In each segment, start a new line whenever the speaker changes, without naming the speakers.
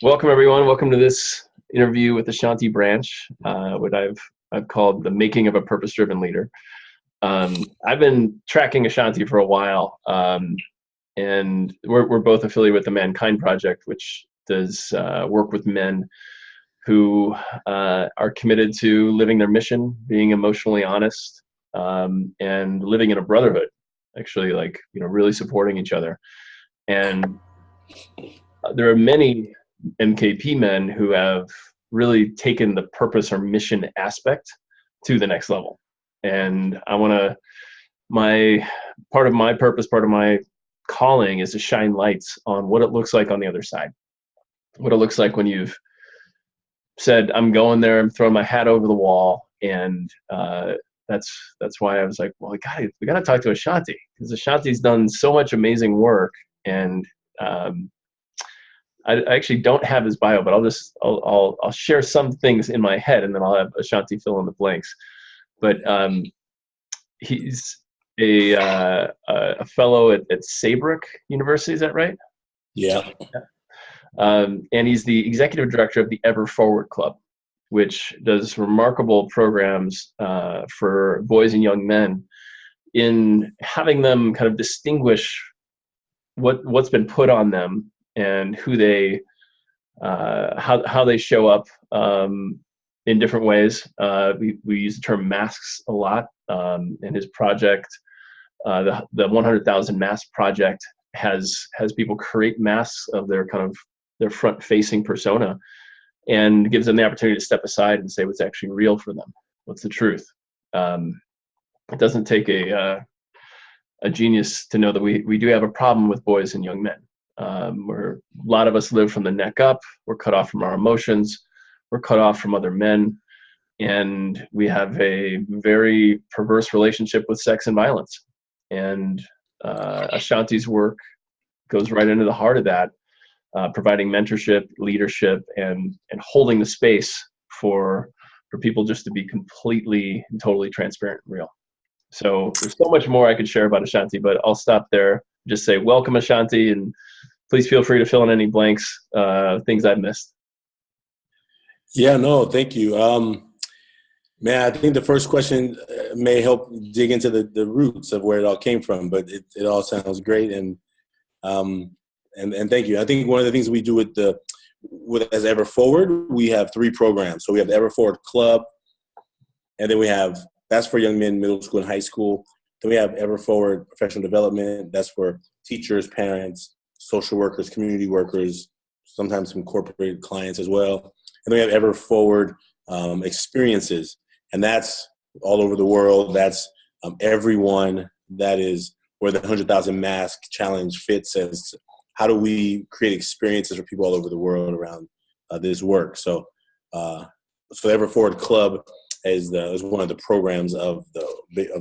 Welcome, everyone. Welcome to this interview with Ashanti Branch, what I've called the making of a purpose-driven leader. I've been tracking Ashanti for a while, and we're both affiliated with the Mankind Project, which does work with men who are committed to living their mission, being emotionally honest, and living in a brotherhood. Actually, really supporting each other. And there are many MKP men who have really taken the purpose or mission aspect to the next level. And I want to, part of my purpose, part of my calling is to shine lights on what it looks like on the other side. What it looks like when you've said, I'm going there, I'm throwing my hat over the wall. And that's why I was like, well, we got to talk to Ashanti, because Ashanti's done so much amazing work. And I actually don't have his bio, but I'll share some things in my head, and then I'll have Ashanti fill in the blanks. But he's a fellow at Saybrook University. Is that right?
Yeah.
And he's the executive director of the Everforward Club, which does remarkable programs for boys and young men in having them kind of distinguish what's been put on them and who they how they show up in different ways. We use the term masks a lot. And his project, the 100,000 Mask Project, has people create masks of their front-facing persona, and gives them the opportunity to step aside and say what's actually real for them, what's the truth. It doesn't take a genius to know that we do have a problem with boys and young men. Where a lot of us live from the neck up. We're cut off from our emotions. We're cut off from other men. And we have a very perverse relationship with sex and violence. And Ashanti's work goes right into the heart of that, providing mentorship, leadership, and holding the space for people just to be completely and totally transparent and real. So there's so much more I could share about Ashanti, but I'll stop there. Just say welcome, Ashanti, and please feel free to fill in any blanks, things I've missed.
Yeah, no, thank you. Man, I think the first question may help dig into the roots of where it all came from, but it all sounds great, and thank you. I think one of the things we do with as Everforward, we have 3 programs. So we have the Everforward Club, and then we have that's for young men, middle school and high school. Then we have Everforward Professional Development. That's for teachers, parents, social workers, community workers, sometimes some corporate clients as well. And then we have Everforward Experiences, and that's all over the world. That's everyone. That is where the 100,000 Mask Challenge fits as how do we create experiences for people all over the world around this work. So the Everforward Club is one of the programs of the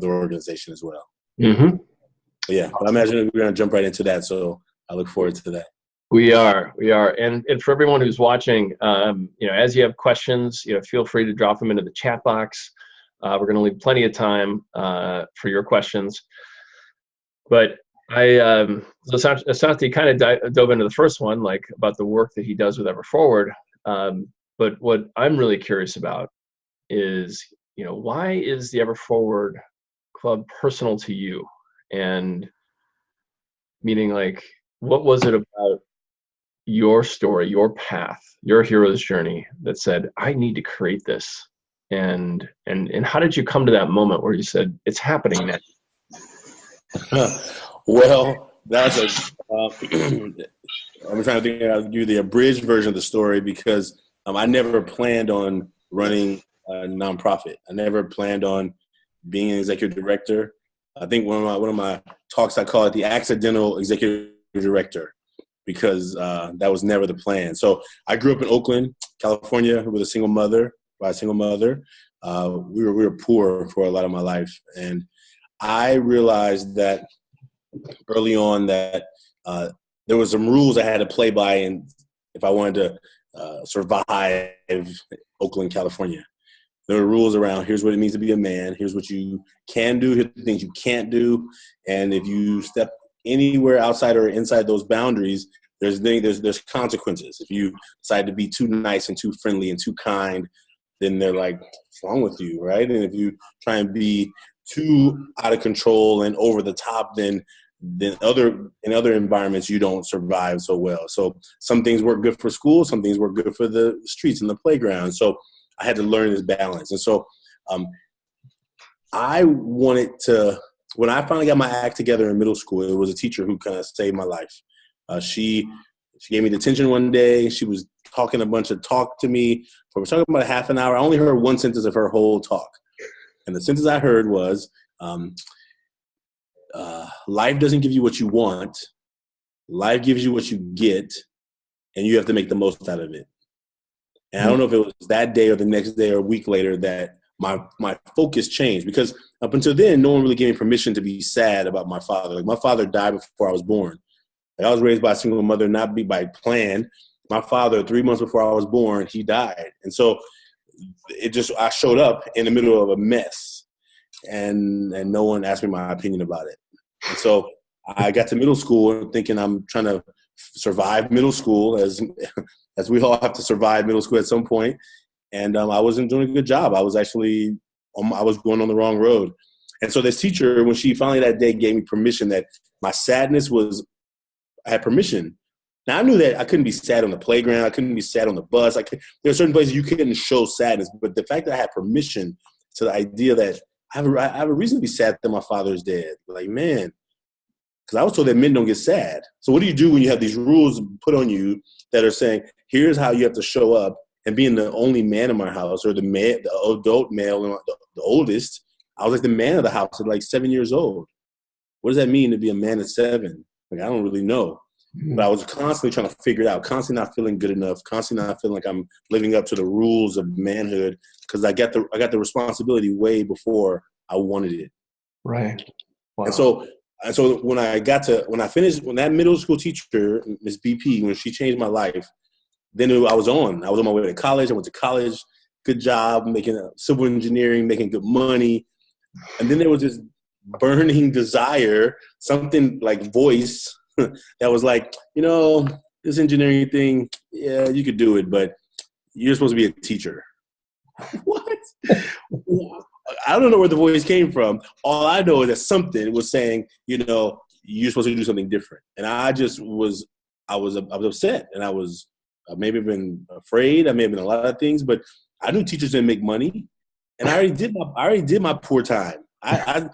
organization as well.
Mm-hmm.
Yeah, but I imagine we're going to jump right into that. So I look forward to that.
We are. And for everyone who's watching, as you have questions, feel free to drop them into the chat box. We're going to leave plenty of time for your questions. But Ashanti kind of dove into the first one, about the work that he does with Everforward. But what I'm really curious about is, why is the Everforward Club personal to you? And meaning, what was it about your story, your path, your hero's journey that said, I need to create this? And how did you come to that moment where you said, it's happening now?
Well, that's I'm trying to think how to do the abridged version of the story, because I never planned on running a nonprofit. I never planned on being an executive director. I think one of my talks, I call it the accidental executive director, because that was never the plan. So I grew up in Oakland, California, with a single mother. We were poor for a lot of my life, and I realized that early on that there was some rules I had to play by, and if I wanted to survive Oakland, California. There are rules around, here's what it means to be a man, here's what you can do, here's the things you can't do, and if you step anywhere outside or inside those boundaries, there's consequences. If you decide to be too nice and too friendly and too kind, then they're like, what's wrong with you, right? And if you try and be too out of control and over the top, then in other environments you don't survive so well. So some things work good for school, some things work good for the streets and the playground. So I had to learn this balance. And so I wanted to, when I finally got my act together in middle school, it was a teacher who kind of saved my life. She gave me detention one day. She was talking a bunch of talk to me. We were talking about a half an hour. I only heard one sentence of her whole talk. And the sentence I heard was, life doesn't give you what you want. Life gives you what you get, and you have to make the most out of it. And I don't know if it was that day or the next day or a week later that my focus changed, because up until then, no one really gave me permission to be sad about my father. Like, my father died before I was born. Like, I was raised by a single mother, not be by plan. My father, 3 months before I was born, he died. And so I showed up in the middle of a mess, and no one asked me my opinion about it. And so I got to middle school thinking I'm trying to survive middle school, as we all have to survive middle school at some point. And I wasn't doing a good job. I was going on the wrong road. And so this teacher, when she finally that day gave me permission, that my sadness I had permission. Now, I knew that I couldn't be sad on the playground. I couldn't be sad on the bus. There are certain places you couldn't show sadness. But the fact that I had permission to the idea that I have a reason to be sad that my father is dead. Like, man, because I was told that men don't get sad. So what do you do when you have these rules put on you that are saying, here's how you have to show up? And being the only man in my house, or the adult male, the oldest, I was like the man of the house at like 7 years old. What does that mean to be a man at 7? Like, I don't really know. But I was constantly trying to figure it out, constantly not feeling good enough, constantly not feeling like I'm living up to the rules of manhood, because I got the responsibility way before I wanted it.
Right. Wow.
And so when I finished, when that middle school teacher, Miss BP, when she changed my life, then I was on my way to college. I went to college, good job, making civil engineering, making good money. And then there was this burning desire, something like voice that was like, this engineering thing, yeah, you could do it, but you're supposed to be a teacher. What? I don't know where the voice came from. All I know is that something was saying, you're supposed to do something different. And I was upset, and I may have been afraid. I may have been a lot of things, but I knew teachers didn't make money, and I already did my poor time. I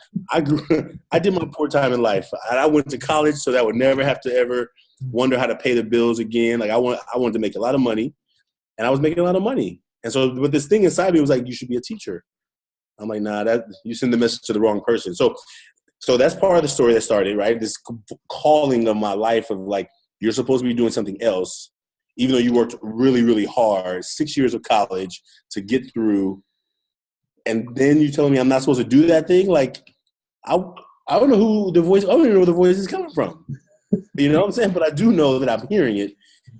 did my poor time in life. I went to college so that I would never have to ever wonder how to pay the bills again. Like, I wanted to make a lot of money, and I was making a lot of money. And so, but this thing inside me was like, you should be a teacher. I'm like, nah, you send the message to the wrong person. So that's part of the story that started, right? This calling of my life of like, you're supposed to be doing something else, even though you worked really, really hard, 6 years of college to get through. And then you telling me I'm not supposed to do that thing? Like, I don't know who the voice, I don't even know where the voice is coming from. You know what I'm saying? But I do know that I'm hearing it.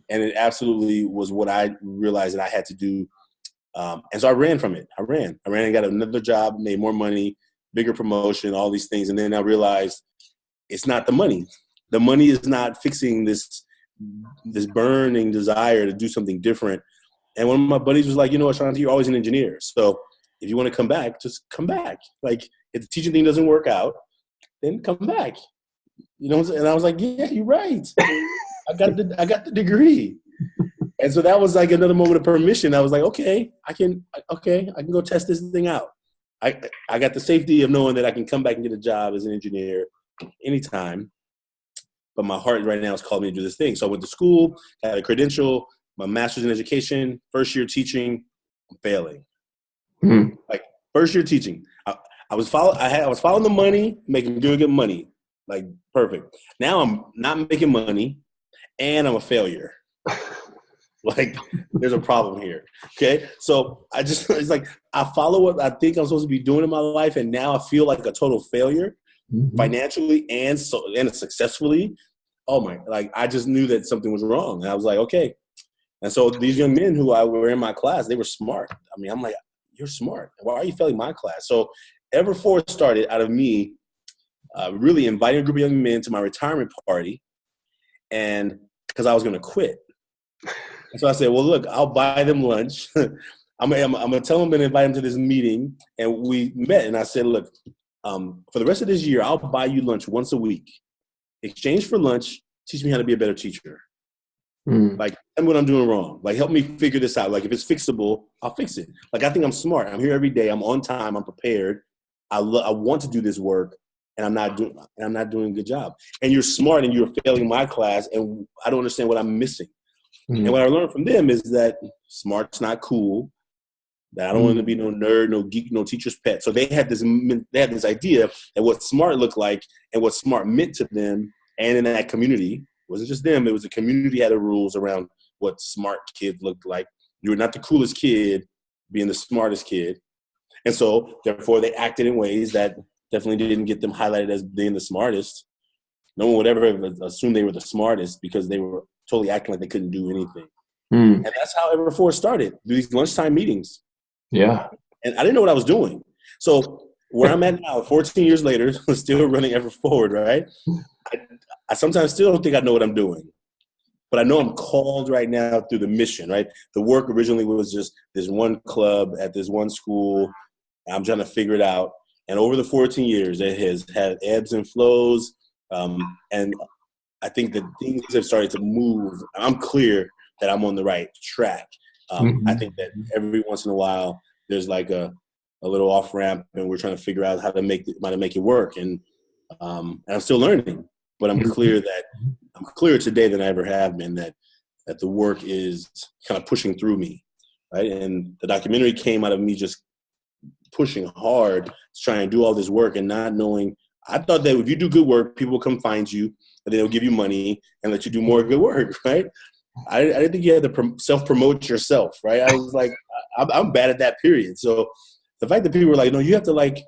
And it absolutely was what I realized that I had to do. And so I ran from it. I ran and got another job, made more money, bigger promotion, all these things. And then I realized it's not the money. The money is not fixing this burning desire to do something different. And one of my buddies was like, Ashanti, you're always an engineer. So if you want to come back, just come back. Like, if the teaching thing doesn't work out, then come back. And I was like, yeah, you're right. I got the degree. And so that was like another moment of permission. I was like, okay, I can go test this thing out. I got the safety of knowing that I can come back and get a job as an engineer anytime. But my heart right now is calling me to do this thing. So I went to school, got a credential, my master's in education, first year teaching, I'm failing. Like, first year teaching. I was following the money, making good money. Like, perfect. Now I'm not making money, and I'm a failure. Like, there's a problem here. Okay. So it's like, I follow what I think I'm supposed to be doing in my life. And now I feel like a total failure financially and successfully. Oh my, like, I just knew that something was wrong. And I was like, okay. And so these young men who were in my class, they were smart. I mean, I'm like, you're smart. Why are you failing my class? So Everforward started out of me really inviting a group of young men to my retirement party. And because I was going to quit. And so I said, well, look, I'll buy them lunch. I'm going to tell them and invite them to this meeting. And we met. And I said, look, for the rest of this year, I'll buy you lunch once a week. Exchange for lunch, teach me how to be a better teacher. Like, tell me what I'm doing wrong. Like, help me figure this out. Like, if it's fixable, I'll fix it. Like, I think I'm smart. I'm here every day. I'm on time. I'm prepared. I want to do this work, and I'm not doing a good job. And you're smart, and you're failing my class, and I don't understand what I'm missing. And what I learned from them is that smart's not cool. That I don't want to be no nerd, no geek, no teacher's pet. So they had this idea that what smart looked like and what smart meant to them, and in that community, it wasn't just them. It was the community had the rules around what smart kids looked like. You were not the coolest kid, being the smartest kid, and so therefore they acted in ways that definitely didn't get them highlighted as being the smartest. No one would ever assume they were the smartest because they were totally acting like they couldn't do anything. And that's how Everforward started, through these lunchtime meetings.
Yeah.
And I didn't know what I was doing. So where I'm at now, 14 years later, still running Everforward, right? I sometimes still don't think I know what I'm doing. But I know I'm called right now through the mission, right? The work originally was just this one club at this one school. I'm trying to figure it out. And over the 14 years, it has had ebbs and flows. And I think that things have started to move. I'm clear that I'm on the right track. I think that every once in a while, there's like a little off ramp, and we're trying to figure out how to make it work. And I'm still learning, but I'm clear today than I ever have been that the work is kind of pushing through me, right? And the documentary came out of me just pushing hard to try and do all this work and not knowing. I thought that if you do good work, people will come find you and they'll give you money and let you do more good work, right? I didn't think you had to self-promote yourself, right? I was like, I'm bad at that, period. So the fact that people were like, no, you have to like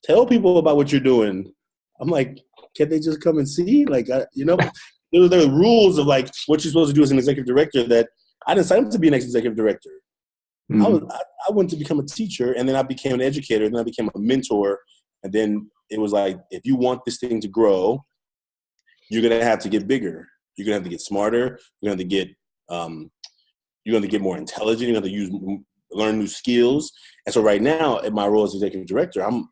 tell people about what you're doing. I'm like, can't they just come and see? Like, there are rules of like what you're supposed to do as an executive director that I didn't sign up to be an executive director. I went to become a teacher, and then I became an educator, and then I became a mentor. And then it was like, if you want this thing to grow, you're going to have to get bigger. You're going to have to get smarter. You're going to get more intelligent. You're going to learn new skills. And so right now, in my role as executive director, I'm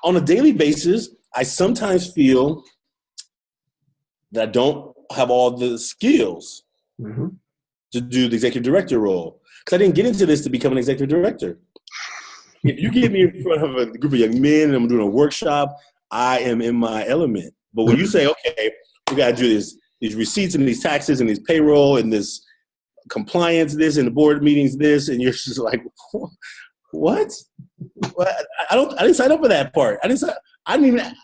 on a daily basis, I sometimes feel that I don't have all the skills to do the executive director role. Because I didn't get into this to become an executive director. If you get me in front of a group of young men and I'm doing a workshop, I am in my element. But when you say, okay, we got to do these receipts and these taxes and these payroll and this compliance, this and the board meetings, this, and you're just like, what? I didn't sign up for that part. I didn't even,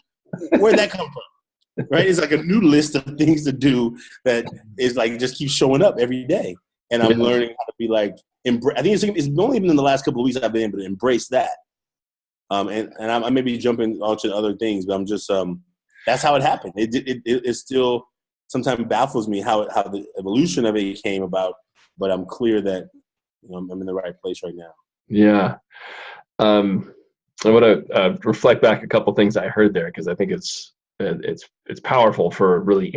where'd that come from? Right? It's like a new list of things to do that is like, just keeps showing up every day. And I'm learning how to be like, I think it's only been in the last couple of weeks I've been able to embrace that. And I may be jumping onto other things, but I'm just, that's how it happened. It still sometimes baffles me how the evolution of it came about, but I'm clear that I'm in the right place right now.
Yeah. I want to reflect back a couple things I heard there, because I think it's powerful for really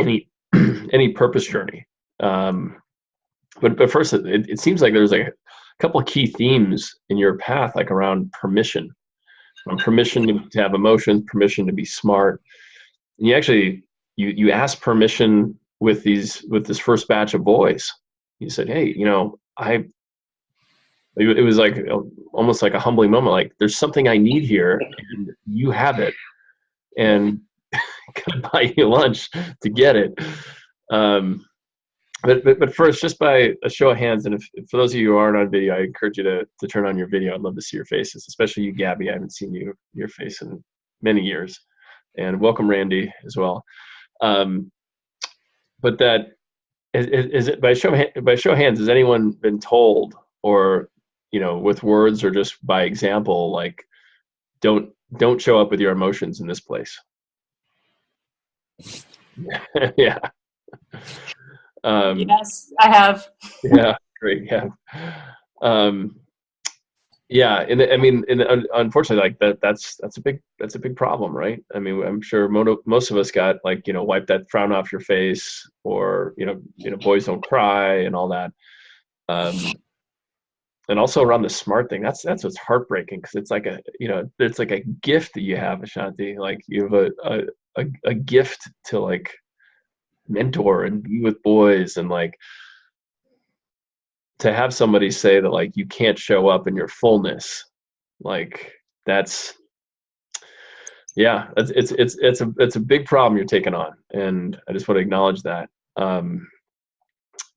any purpose journey. But first, it seems like there's a couple of key themes in your path, like around permission, permission to have emotions, permission to be smart. And you actually you asked permission with this first batch of boys. You said, hey, it was like almost like a humbling moment. Like, there's something I need here, and you have it, and can buy you lunch to get it. But first, just by a show of hands, and if for those of you who aren't on video, I encourage you to turn on your video. I'd love to see your faces, especially you, Gabby. I haven't seen your face in many years, and welcome, Randy, as well. But that is it by show of hands. Has anyone been told, or with words or just by example, like, don't show up with your emotions in this place? Yeah.
Yes, I have.
Yeah, great. Yeah. Yeah, and I mean, and unfortunately, like that's a big problem, right? I mean, I'm sure most of us got like, wipe that frown off your face, or boys don't cry and all that. Um, and also around the smart thing, that's what's heartbreaking, because it's like a gift that you have, Ashanti. Like you have a gift to like mentor and be with boys, and like to have somebody say that like you can't show up in your fullness, like that's yeah, it's a big problem you're taking on, and I just want to acknowledge that. Um,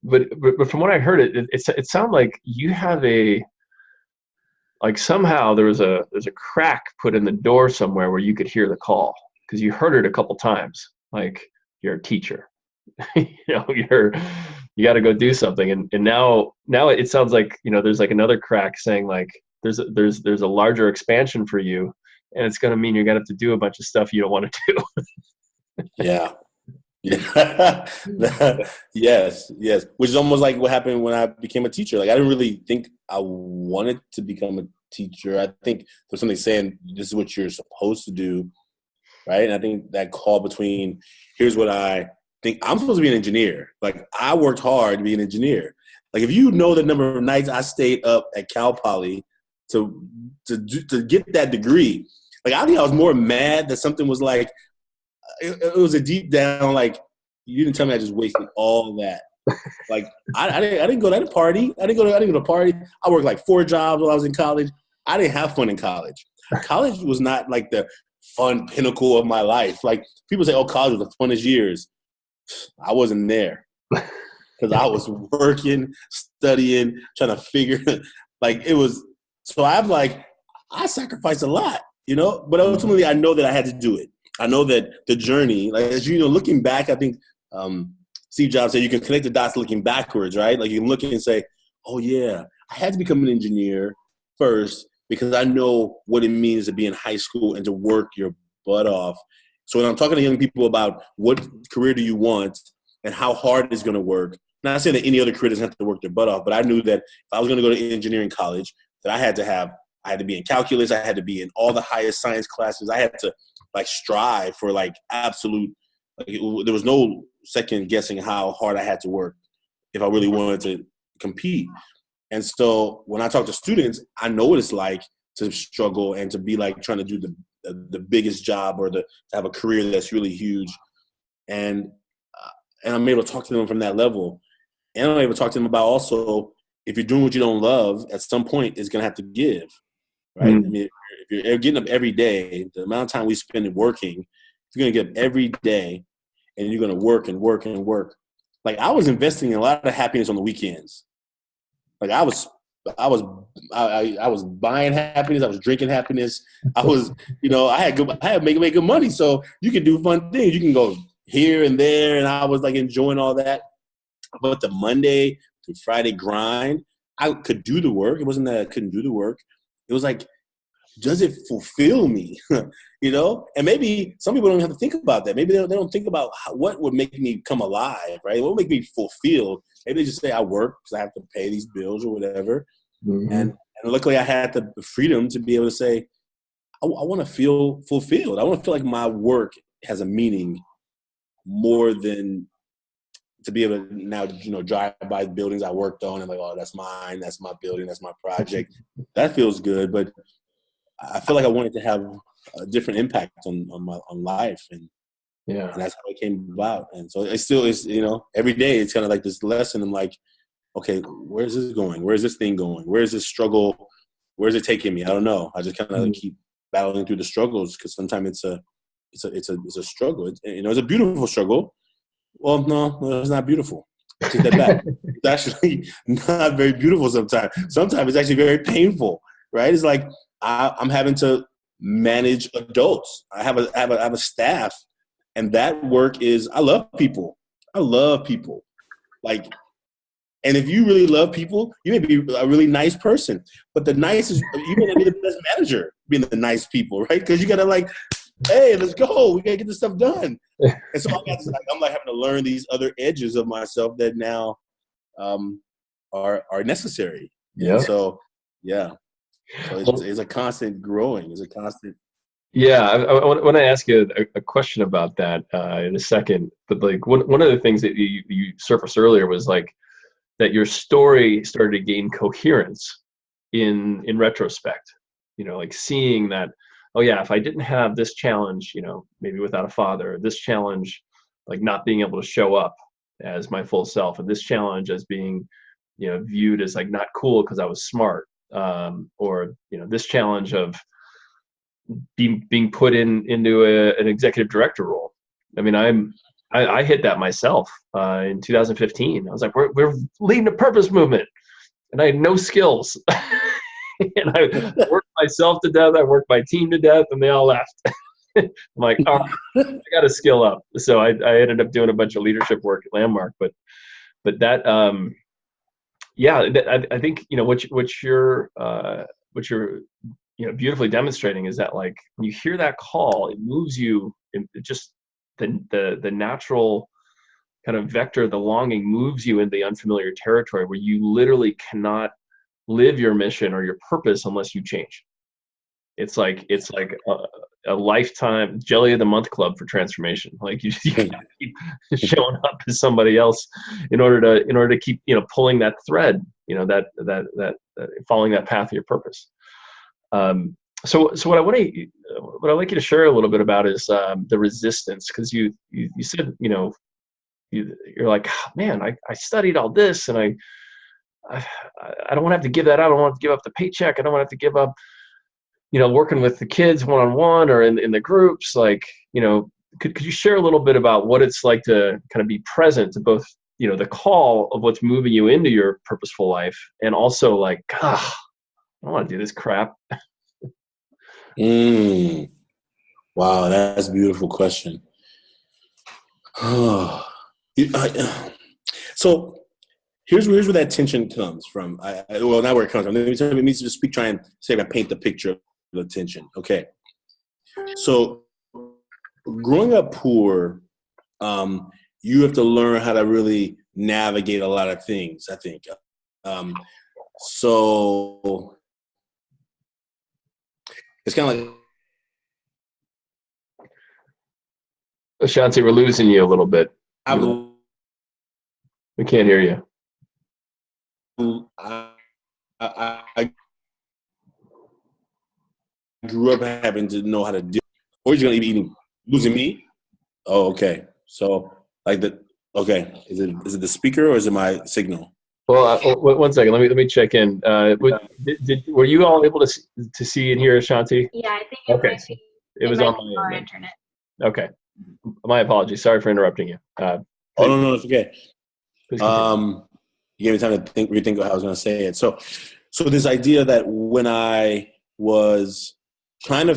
but from what I heard, it sounded like you have a like somehow there's a crack put in the door somewhere where you could hear the call, because you heard it a couple times. Like you're a teacher, you got to go do something, and now it sounds like there's like another crack saying like there's a larger expansion for you, and it's going to mean you're going to have to do a bunch of stuff you don't want to do.
Yeah. Yeah. Yes. Which is almost like what happened when I became a teacher. Like I didn't really think I wanted to become a teacher. I think there's something saying this is what you're supposed to do, right? And I think that call between here's what I think I'm supposed to be an engineer. Like I worked hard to be an engineer. Like if you know the number of nights I stayed up at Cal Poly to get that degree, like I think I was more mad that something was like it was a deep down like you didn't tell me I just wasted all that. Like I didn't go to that party. I didn't go to a party. I worked like 4 jobs while I was in college. I didn't have fun in college. College was not like the fun pinnacle of my life. Like people say, oh, college was the funnest years. I wasn't there because I was working, studying, trying to figure like it was. So I'm like, I sacrificed a lot, but ultimately I know that I had to do it. I know that the journey, like as looking back, I think Steve Jobs said you can connect the dots looking backwards, right? Like you can look and say, oh yeah, I had to become an engineer first because I know what it means to be in high school and to work your butt off. So when I'm talking to young people about what career do you want and how hard it's going to work, not saying that any other career doesn't have to work their butt off, but I knew that if I was going to go to engineering college, that I had to be in calculus, I had to be in all the highest science classes, I had to like strive for like absolute, like there was no second guessing how hard I had to work if I really wanted to compete. And so when I talk to students, I know what it's like to struggle and to be like trying to do the biggest job or to have a career that's really huge. And I'm able to talk to them from that level. And I'm able to talk to them about also, if you're doing what you don't love, at some point it's going to have to give, right? I mean, if you're getting up every day, the amount of time we spend working, you're going to get up every day and you're going to work and work and work. Like I was investing in a lot of happiness on the weekends. Like I was buying happiness. I was drinking happiness. I was, I had make good money. So you can do fun things. You can go here and there. And I was like enjoying all that. But the Monday through Friday grind, I could do the work. It wasn't that I couldn't do the work. It was like, does it fulfill me? And maybe some people don't have to think about that. Maybe they don't think about what would make me come alive, right? What would make me fulfilled? Maybe they just say I work because I have to pay these bills or whatever. Mm-hmm. And luckily I had the freedom to be able to say, I want to feel fulfilled. I want to feel like my work has a meaning more than to be able to now, drive by buildings I worked on and like, oh, that's mine. That's my building. That's my project. That feels good. But I feel like I wanted to have a different impact on life. And that's how it came about. And so it still is, every day it's kind of like this lesson. I'm like, okay, where's this going? Where's this thing going? Where's this struggle? Where's it taking me? I don't know. I just kind of keep battling through the struggles because sometimes it's a struggle. It's a beautiful struggle. Well, no, it's not beautiful. Take that back. It's actually not very beautiful sometimes. Sometimes it's actually very painful, right? It's like I'm having to manage adults. I have a staff, and that work is I love people. Like, and if you really love people, you may be a really nice person. But the nicest, you may not be the best manager being the nice people, right? Because you gotta like, hey, let's go. We gotta get this stuff done. And so I'm like having to learn these other edges of myself that now are necessary. Yeah. So, yeah. So
Well,
it's a constant growing. It's a constant.
yeah, I want to ask you a question about that in a second. But like one of the things that you surfaced earlier was like that your story started to gain coherence in retrospect. You know, like seeing that, oh yeah, if I didn't have this challenge, you know, maybe without a father, this challenge, like not being able to show up as my full self, and this challenge as being, you know, viewed as like not cool because I was smart, or you know, this challenge of being put into an executive director role. I mean, I hit that myself in 2015. I was like, we're leading a purpose movement, and I had no skills. And I worked myself to death. I worked my team to death, and they all left. I'm like, oh, I got to skill up. So I ended up doing a bunch of leadership work at Landmark. But that, yeah, I think you know what you're you know beautifully demonstrating is that like when you hear that call, it moves you. It just the natural kind of vector, the longing moves you into the unfamiliar territory where you literally cannot live your mission or your purpose unless you change. It's like a lifetime jelly of the month club for transformation. Like you gotta keep showing up as somebody else in order to keep, you know, pulling that thread, you know, that following that path of your purpose. So what I'd like you to share a little bit about is the resistance, because you said, you know, you're like, "Oh, man, I studied all this, and I don't want to have to give that up. I don't want to give up the paycheck. I don't want to have to give up, you know, working with the kids one-on-one or in the groups. Like, you know, could you share a little bit about what it's like to kind of be present to both, you know, the call of what's moving you into your purposeful life, and also like, I don't want to do this crap.
Wow, that's a beautiful question. So here's where that tension comes from. Well, not where it comes from. Let me just try and say I paint the picture of the tension. Okay. So growing up poor, you have to learn how to really navigate a lot of things, I think. So it's kind of like,
Ashanti, we're losing you a little bit. We can't hear you.
I grew up having to know how to deal. Or you're gonna be eating, losing me? Oh, okay. So like okay. Is it the speaker or is it my signal?
Well, 1 second. Let me check in. Were you all able to see and hear Ashanti?
Yeah, I think it
okay.
might be.
It was on
our
my
internet.
Okay. My apologies. Sorry for interrupting you.
Oh no, it's okay.
Please
you gave me time to rethink how I was going to say it. So this idea that when I was trying to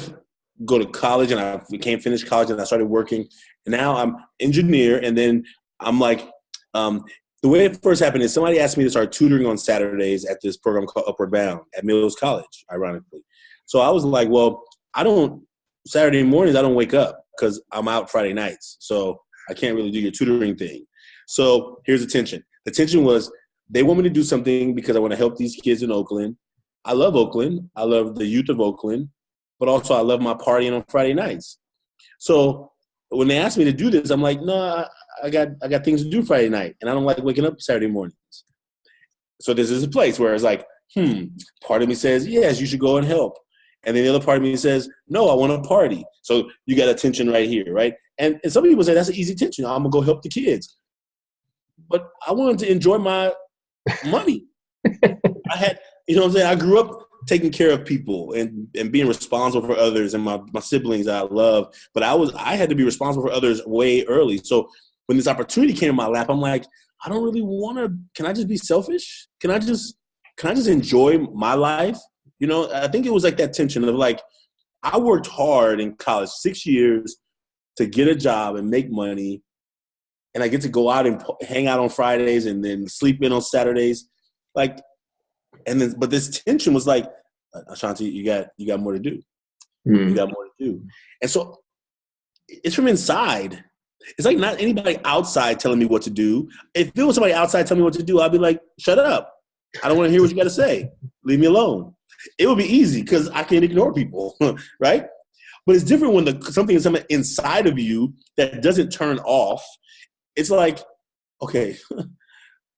go to college and I became finished college and I started working, and now I'm engineer, and then I'm like, the way it first happened is somebody asked me to start tutoring on Saturdays at this program called Upward Bound at Mills College, ironically. So I was like, well, Saturday mornings I don't wake up because I'm out Friday nights, so I can't really do your tutoring thing. So here's the tension. The tension was they want me to do something because I want to help these kids in Oakland. I love Oakland. I love the youth of Oakland, but also I love my partying on Friday nights. So when they asked me to do this, I'm like, no, I got things to do Friday night, and I don't like waking up Saturday mornings. So this is a place where it's like, part of me says, yes, you should go and help. And then the other part of me says, no, I want to party. So you got a tension right here, right? And some people say that's an easy tension. I'm going to go help the kids. But I wanted to enjoy my money. I had, you know what I'm saying? I grew up taking care of people and being responsible for others and my siblings that I love. But I had to be responsible for others way early. So when this opportunity came in my lap, I'm like, I don't really want to, can I just be selfish? Can I just enjoy my life? You know, I think it was like that tension of like, I worked hard in college, 6 years to get a job and make money. And I get to go out and hang out on Fridays and then sleep in on Saturdays. Like, but this tension was like, Ashanti, you got more to do. You got more to do. And so it's from inside. It's like not anybody outside telling me what to do. If there was somebody outside telling me what to do, I'd be like, shut up. I don't want to hear what you got to say. Leave me alone. it would be easy because I can ignore people, right? But it's different when something is inside of you that doesn't turn off. It's like, okay,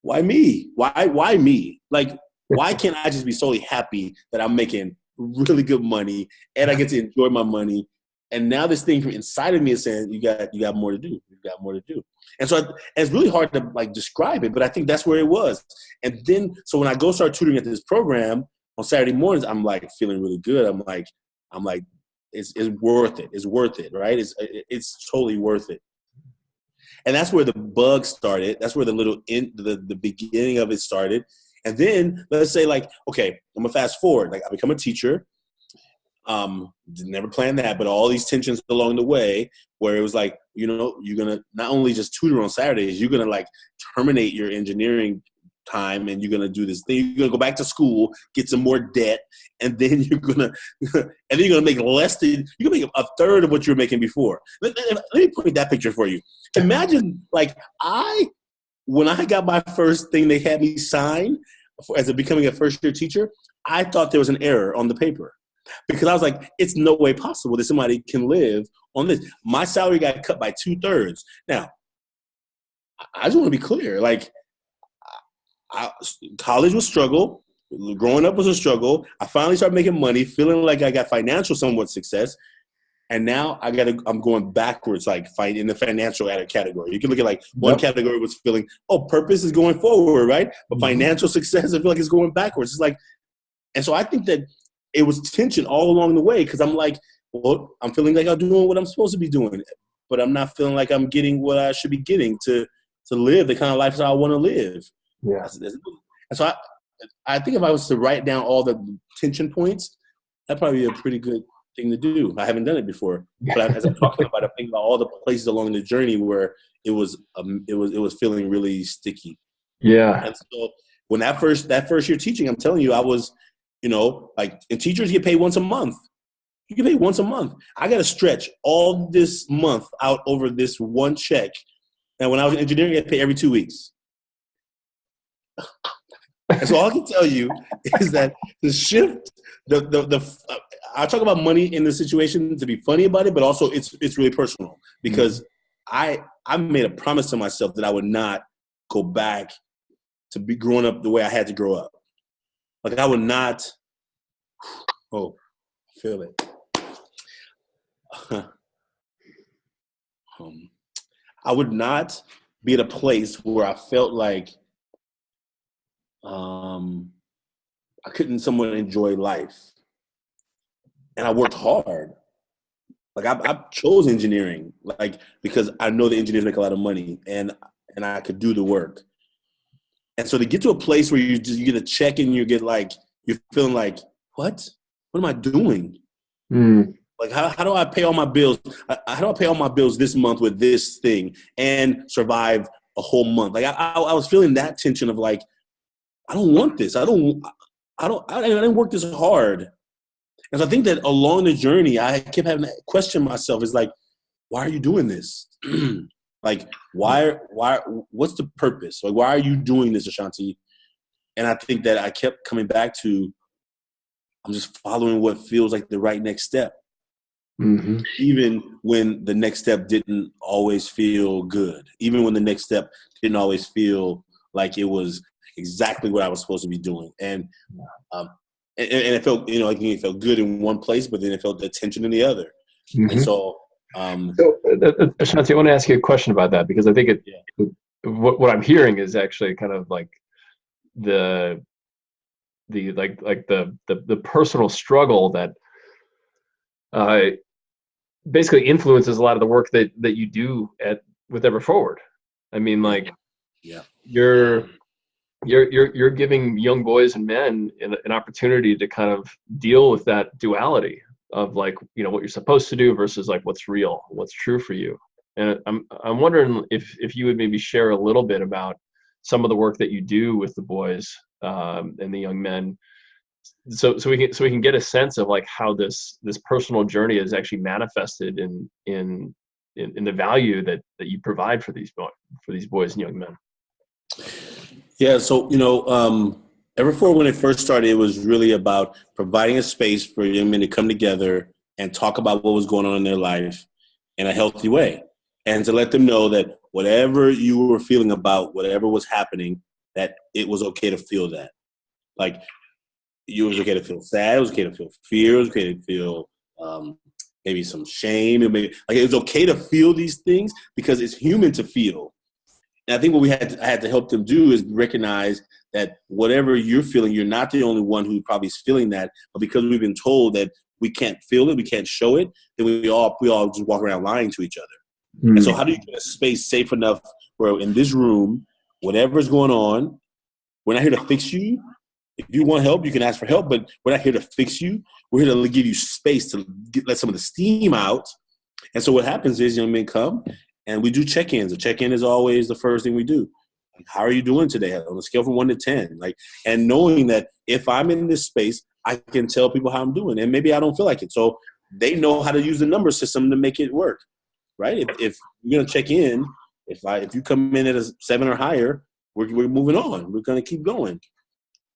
why me? Why me? Like, why can't I just be solely happy that I'm making really good money and I get to enjoy my money? And now this thing from inside of me is saying, you got more to do. You got more to do. And so it's really hard to like describe it, but I think that's where it was. And then, so when I go start tutoring at this program on Saturday mornings, I'm like feeling really good. I'm like, it's worth it. It's worth it, right? It's totally worth it. And that's where the bug started. That's where the beginning of it started. And then let's say like, okay, I'm gonna fast forward. Like I become a teacher. Never planned that, but all these tensions along the way where it was like, you know, you're going to not only just tutor on Saturdays, you're going to like terminate your engineering time and you're going to do this thing. You're going to go back to school, get some more debt, and then you're going to make less than, you're going to make a third of what you were making before. Let me put that picture for you. Imagine like when I got my first thing they had me sign as becoming a first year teacher, I thought there was an error on the paper. Because I was like, it's no way possible that somebody can live on this. My salary got cut by 2/3. Now, I just want to be clear. Like, college was a struggle. Growing up was a struggle. I finally started making money, feeling like I got financial somewhat success. And now I'm going backwards, like fight in the financial category. You can look at like one category was feeling, purpose is going forward, right? But financial success, I feel like it's going backwards. It's like, and so I think that it was tension all along the way because I'm like, well, I'm feeling like I'm doing what I'm supposed to be doing, but I'm not feeling like I'm getting what I should be getting to live the kind of lifestyle I want to live.
Yeah.
And so I think if I was to write down all the tension points, that'd probably be a pretty good thing to do. I haven't done it before, but as I'm talking about it, I'm thinking about all the places along the journey where it was feeling really sticky.
Yeah.
And so when that first year teaching, I'm telling you, I was, you know, like, and teachers get paid once a month. You get paid once a month. I got to stretch all this month out over this one check. And when I was in engineering, I get paid every 2 weeks. And so all I can tell you is that the shift, I talk about money in the situation to be funny about it, but also it's really personal because I made a promise to myself that I would not go back to be growing up the way I had to grow up. Like I would not, feel it. I would not be at a place where I felt like I couldn't somewhat enjoy life. And I worked hard. Like I chose engineering, like because I know the engineers make a lot of money and I could do the work. And so to get to a place where you get a check and you're feeling like, what am I doing? Like how do I pay all my bills? How do I pay all my bills this month with this thing and survive a whole month? Like I was feeling that tension of like, I don't want this. I didn't work this hard. And so I think that along the journey, I kept having to question myself. It's like, why are you doing this? Like, why, what's the purpose? Like, why are you doing this, Ashanti? And I think that I kept coming back to, I'm just following what feels like the right next step. Even when the next step didn't always feel good. Even when the next step didn't always feel like it was exactly what I was supposed to be doing. And it felt, you know, like it felt good in one place, but then it felt the tension in the other. And so,
Ashanti, I want to ask you a question about that because I think what I'm hearing is actually kind of like the personal struggle that basically influences a lot of the work that you do with Everforward. I mean, like, you're giving young boys and men an opportunity to kind of deal with that duality of like, you know, what you're supposed to do versus like what's real, what's true for you. And I'm wondering if you would maybe share a little bit about some of the work that you do with the boys and the young men, so we can get a sense of like how this personal journey is actually manifested in the value that you provide for these boys and young men.
Yeah. So, you know, Everforward, when it first started, it was really about providing a space for young men to come together and talk about what was going on in their life in a healthy way, and to let them know that whatever you were feeling about whatever was happening, that it was okay to feel that. Like, it was okay to feel sad, it was okay to feel fear, it was okay to feel maybe some shame. It was okay to feel these things because it's human to feel. And I think what I had to help them do is recognize that whatever you're feeling, you're not the only one who probably is feeling that. But because we've been told that we can't feel it, we can't show it, then we all just walk around lying to each other. And so how do you get a space safe enough where in this room, whatever's going on, we're not here to fix you. If you want help, you can ask for help, but we're not here to fix you. We're here to give you space to let some of the steam out. And so what happens is young men come and we do check-ins. A check-in is always the first thing we do. Like, how are you doing today? On a scale from 1 to 10. And knowing that if I'm in this space, I can tell people how I'm doing. And maybe I don't feel like it. So they know how to use the number system to make it work, right? If you're going to check in, if you come in at a 7 or higher, we're moving on. We're going to keep going.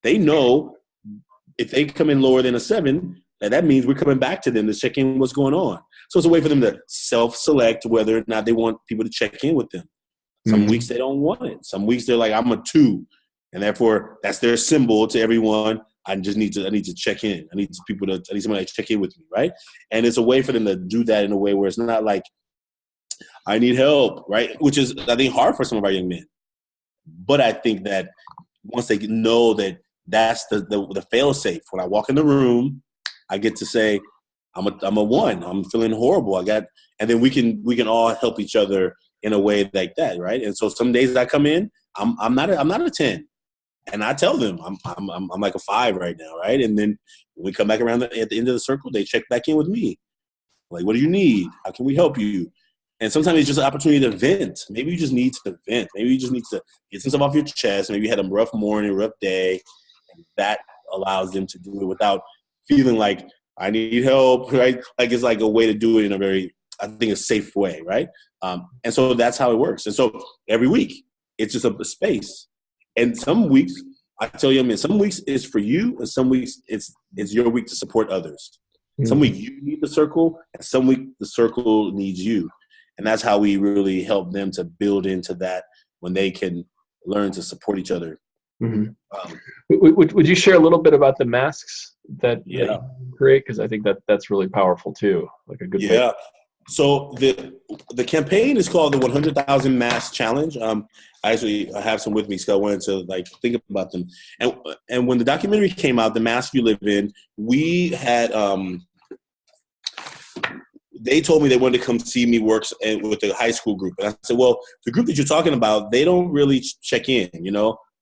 They know if they come in lower than a 7, that means we're coming back to them to check in what's going on. So it's a way for them to self-select whether or not they want people to check in with them. Some weeks they don't want it. Some weeks they're like, I'm a 2. And therefore, that's their symbol to everyone. I need to check in. I need somebody to check in with me, right? And it's a way for them to do that in a way where it's not like, I need help, right? Which is, I think, hard for some of our young men. But I think that once they know that that's the fail-safe, when I walk in the room, I get to say, I'm a 1. I'm feeling horrible. And then we can all help each other in a way like that, right? And so some days I come in, I'm not a 10, and I tell them I'm like a 5 right now, right? And then when we come back around at the end of the circle, they check back in with me, like, what do you need? How can we help you? And sometimes it's just an opportunity to vent. Maybe you just need to vent. Maybe you just need to get some stuff off your chest. Maybe you had a rough morning, rough day, and that allows them to do it without feeling like I need help, right? Like, it's like a way to do it in a very, I think, a safe way, right? And so that's how it works. And so every week, it's just a space. And some weeks, I tell you, some weeks it's for you, and some weeks it's your week to support others. Some week you need the circle, and some week the circle needs you. And that's how we really help them to build into that when they can learn to support each other.
Would you share a little bit about the masks that you create? Because I think that's really powerful too. Like a good way.
So the campaign is called the 100,000 Mask Challenge. I have some with me, so I wanted to think about them. And when the documentary came out, The Mask You Live In, we had they told me they wanted to come see me work with the high school group. And I said, well, the group that you're talking about, they don't really check in,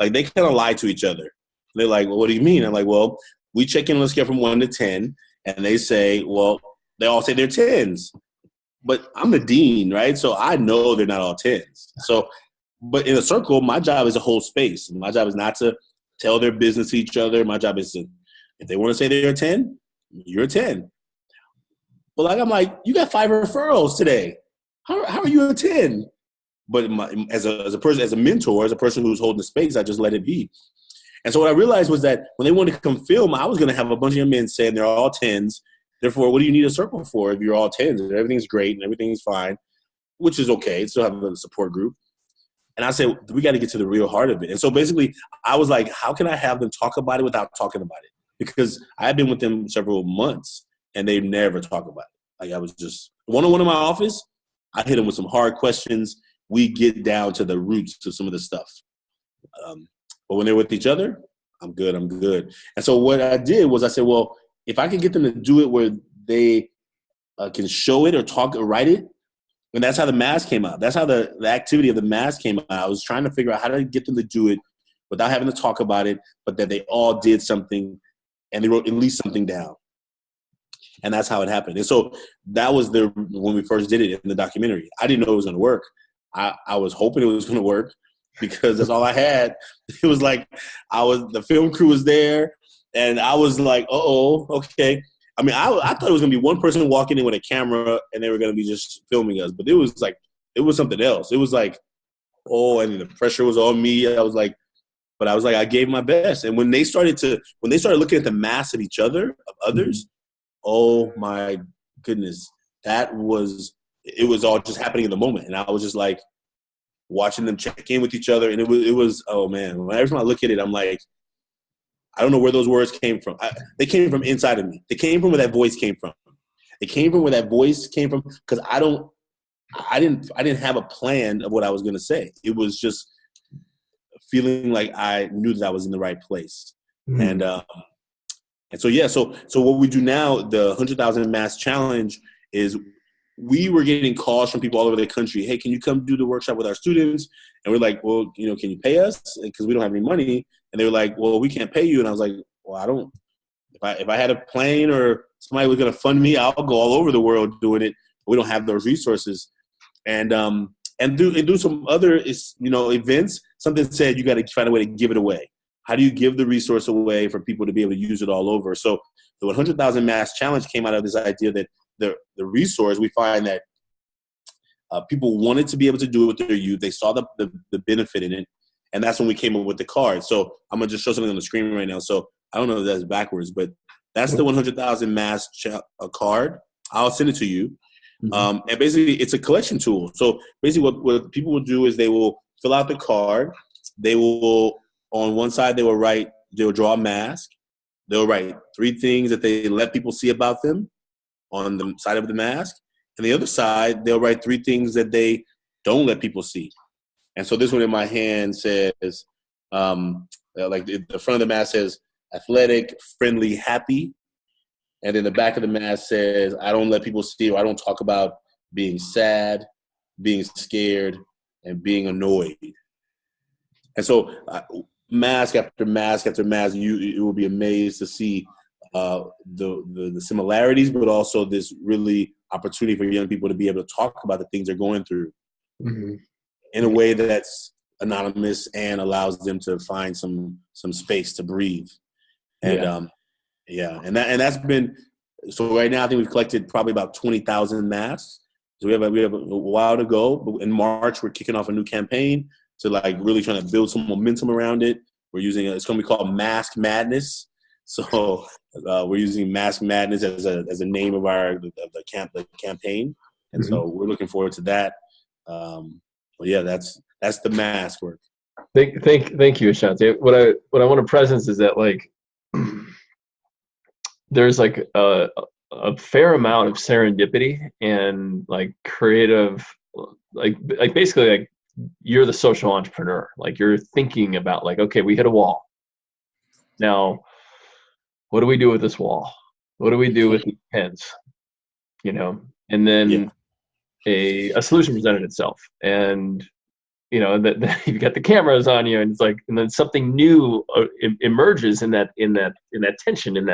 Like, they kind of lie to each other. They're like, well, what do you mean? I'm like, well, we check in, let's get from 1 to 10. And they say, well, they all say they're 10s. But I'm the dean, right? So I know they're not all 10s. So, but in a circle, my job is to hold space. My job is not to tell their business to each other. My job is to, if they want to say they're a 10, you're a 10. But I'm like, you got 5 referrals today. How are you a 10? But as a person, as a mentor, as a person who's holding the space, I just let it be. And so what I realized was that when they wanted to come film, I was going to have a bunch of young men saying they're all 10s. Therefore, what do you need a circle for if you're all 10s and everything's great and everything's fine, which is okay. Still have a support group. And I said, we got to get to the real heart of it. And so basically, I was like, how can I have them talk about it without talking about it? Because I've been with them several months, and they never talk about it. Like, I was just one-on-one in my office. I hit them with some hard questions. We get down to the roots of some of the stuff. But when they're with each other, I'm good. And so what I did was I said, well, if I can get them to do it where they can show it or talk or write it, and that's how the mask came out. That's how the activity of the mask came out. I was trying to figure out how to get them to do it without having to talk about it, but that they all did something and they wrote at least something down. And that's how it happened. And so that was when we first did it in the documentary. I didn't know it was going to work. I was hoping it was going to work because that's all I had. It was like the film crew was there, and I was like, okay. I mean, I thought it was going to be one person walking in with a camera, and they were going to be just filming us. But it was something else. It was like, and the pressure was on me. I was like, but I was like, I gave my best. And when they started looking at the mass of each other, of others, oh my goodness, it was all just happening in the moment. And I was just like watching them check in with each other. And it was, oh man, every time I look at it, I'm like, I don't know where those words came from. They came from inside of me. They came from where that voice came from. It came from where that voice came from, because I didn't have a plan of what I was going to say. It was just feeling like I knew that I was in the right place. And so what we do now, the 100,000 Mass Challenge, is we were getting calls from people all over the country. Hey, can you come do the workshop with our students? And we're like, well, can you pay us? Because we don't have any money. And they were like, well, we can't pay you. And I was like, well, I don't. If I had a plane or somebody was going to fund me, I'll go all over the world doing it. But we don't have those resources. And do some other events. Something said you got to find a way to give it away. How do you give the resource away for people to be able to use it all over? So the 100,000 Mass Challenge came out of this idea that the resource, we find that people wanted to be able to do it with their youth. They saw the benefit in it. And that's when we came up with the card. So I'm going to just show something on the screen right now. So I don't know if that's backwards, but that's the 100,000 Mass card. I'll send it to you. And basically, it's a collection tool. So basically what people will do is they will fill out the card. They will, on one side, they'll draw a mask. They'll write 3 things that they let people see about them on the side of the mask. And the other side, they'll write 3 things that they don't let people see. And so this one in my hand says, like the front of the mask says, athletic, friendly, happy. And then the back of the mask says, I don't let people see, or I don't talk about being sad, being scared, and being annoyed. And so mask after mask after mask, you will be amazed to see the similarities, but also this really opportunity for young people to be able to talk about the things they're going through in a way that's anonymous and allows them to find some space to breathe. And and that's been, so right now I think we've collected probably about 20,000 masks. So we have a while to go. But in March, we're kicking off a new campaign to like really trying to build some momentum around it. We're using it's going to be called Mask Madness. So we're using Mask Madness as a name of the campaign, and so we're looking forward to that. But yeah, that's the mask work.
Thank you, Ashanti. What I want to presence is that like there's like a fair amount of serendipity and like creative, like basically like you're the social entrepreneur. Like you're thinking about like, okay, we hit a wall. Now, what do we do with this wall? What do we do with these pens? And then a solution presented itself, and that you've got the cameras on you, and it's like, and then something new emerges in that tension, in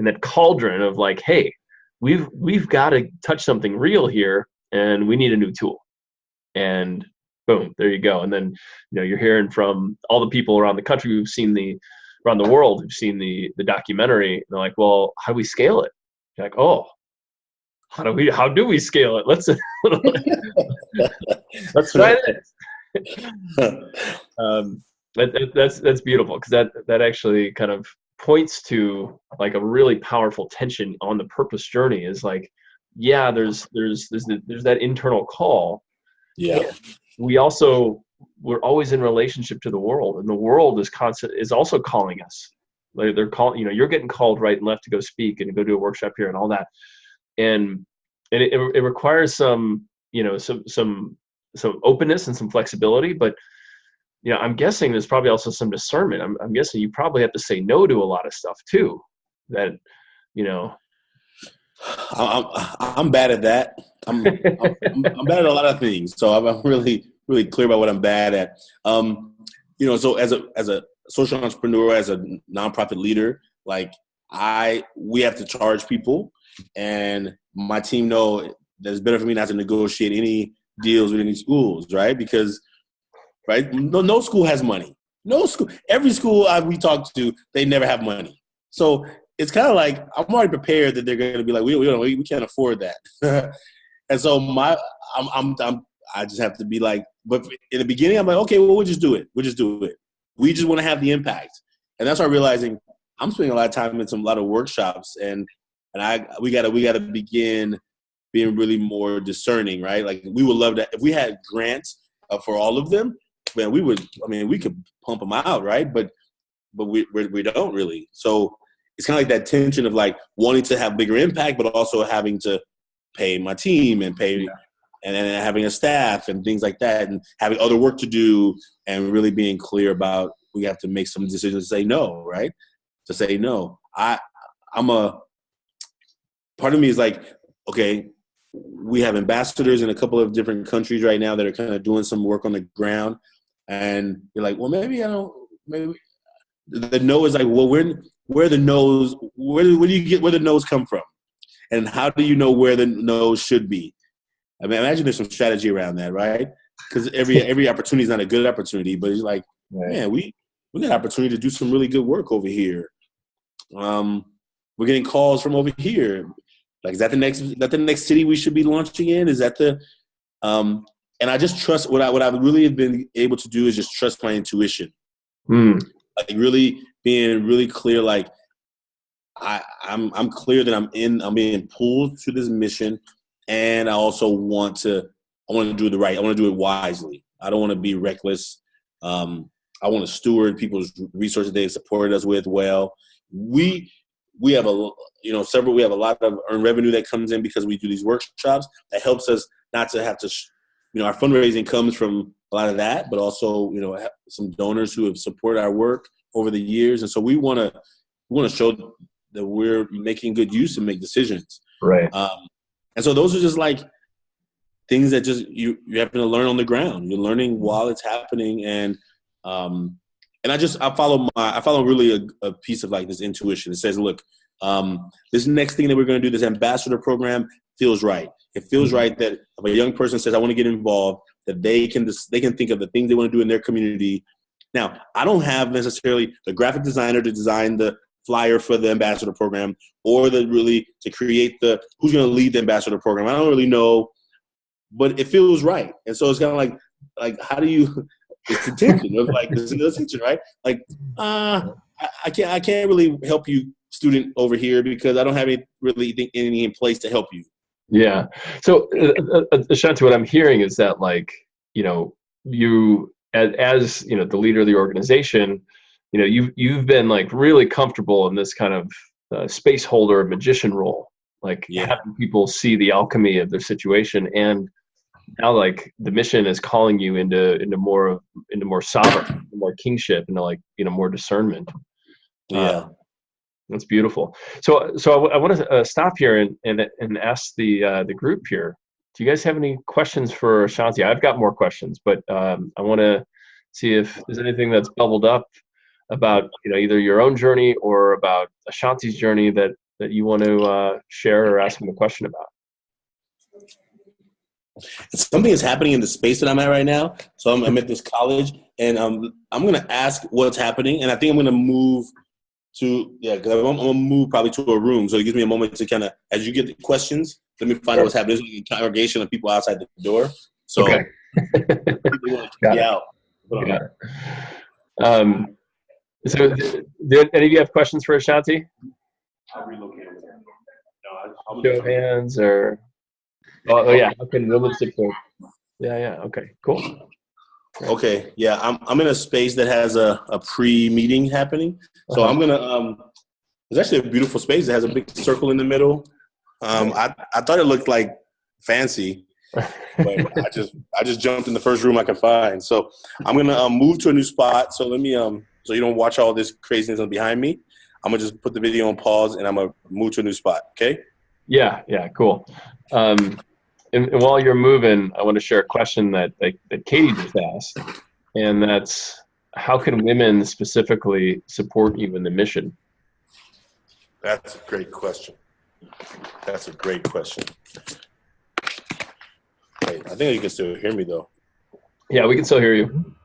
that cauldron of like, hey, we've got to touch something real here, and we need a new tool, and boom, there you go. And then you're hearing from all the people around the country who've seen around the world who've seen the documentary, and they're like, well, how do we scale it? You're like, oh, how do we scale it? Let's try this. That's beautiful, because that actually kind of points to like a really powerful tension on the purpose journey. Is like, yeah, there's that internal call.
Yeah.
We're always in relationship to the world, and the world is also calling us. Like they're calling, you're getting called right and left to go speak and go do a workshop here and all that. And it requires some openness and some flexibility, but I'm guessing there's probably also some discernment. I'm guessing you probably have to say no to a lot of stuff too. That
I'm bad at that. I'm bad at a lot of things, so I'm really really clear about what I'm bad at. So as a social entrepreneur, as a nonprofit leader, like we have to charge people, and my team know that it's better for me not to negotiate any deals with any schools, right? Because no school has money. No school. Every school we talk to, they never have money. So it's kind of like I'm already prepared that they're going to be like, we can't afford that. And so I just have to be like, but in the beginning, I'm like, okay, well, we'll just do it. We just want to have the impact. And that's why I'm realizing I'm spending a lot of time in a lot of workshops, and we gotta begin being really more discerning, right? Like we would love that if we had grants for all of them, man. We could pump them out, right? But we don't really. So it's kind of like that tension of like wanting to have bigger impact, but also having to pay my team and pay. Yeah. And then having a staff and things like that, and having other work to do, and really being clear about we have to make some decisions to say no, right? To say no. I'm a part of me is like, okay, we have ambassadors in a couple of different countries right now that are kind of doing some work on the ground, and you're like, well, maybe the no is like, well, where the no's, where do you get where the no's come from, and how do you know where the no's should be? I mean, imagine there's some strategy around that, right? Because every opportunity is not a good opportunity, but it's like, right. Man, we got opportunity to do some really good work over here. We're getting calls from over here. Like, is that the next city we should be launching in? Is that the and I just trust what I really have been able to do is just trust my intuition. Like really being really clear. Like I'm clear that I'm being pulled to this mission. And I also want to do it right. I want to do it wisely. I don't want to be reckless. I want to steward people's resources they've supported us with well. We have a lot of earned revenue that comes in because we do these workshops that helps us not to have to, our fundraising comes from a lot of that, but also, some donors who have supported our work over the years. And so we want to show that we're making good use and make decisions.
Right.
And so those are just like things that just you're having to learn on the ground. You're learning while it's happening, and I follow really a piece of like this intuition. It says, look, this next thing that we're going to do, this ambassador program, feels right. It feels right that if a young person says, I want to get involved, that they can think of the things they want to do in their community. Now, I don't have necessarily the graphic designer to design the flyer for the ambassador program, or to create who's going to lead the ambassador program. I don't really know, but it feels right. And so it's kind of like how do you? It's the tension of like this is the tension, right? Like I can't really help you, student over here, because I don't have anything in place to help you.
Yeah. So Ashanti, what I'm hearing is that like you as the leader of the organization. You've been like really comfortable in this kind of space holder magician role, like having people see the alchemy of their situation, and now like the mission is calling you into more sovereignty, more kingship, into like more discernment. That's beautiful. So I want to stop here and ask the group here. Do you guys have any questions for Ashanti? I've got more questions, but I want to see if there's anything that's bubbled up about either your own journey or about Ashanti's journey that you want to share or ask him a question about.
Something is happening in the space that I'm at right now. So I'm at this college, and I'm going to ask what's happening, and I think I'm going to move to because I'm going to move probably to a room, so it gives me a moment to kind of, as you get the questions, let me find out what's happening. There's like a congregation of people outside the door, so people want to kick me out.
Got it. So, do any of you have questions for Ashanti?
I'll relocate over there. No,
show of hands or oh yeah, how can women support? Yeah. Okay, cool.
Okay, yeah, I'm in a space that has a pre-meeting happening, so I'm gonna. It's actually a beautiful space. It has a big circle in the middle. I thought it looked like fancy, but I just jumped in the first room I could find. So I'm gonna move to a new spot. So let me so you don't watch all this craziness behind me. I'm gonna just put the video on pause, and I'm gonna move to a new spot. Okay?
Yeah, cool. And while you're moving, I want to share a question that Katie just asked, and that's, how can women specifically support you in the mission?
That's a great question. Wait, I think you can still hear me though.
Yeah, we can still hear you.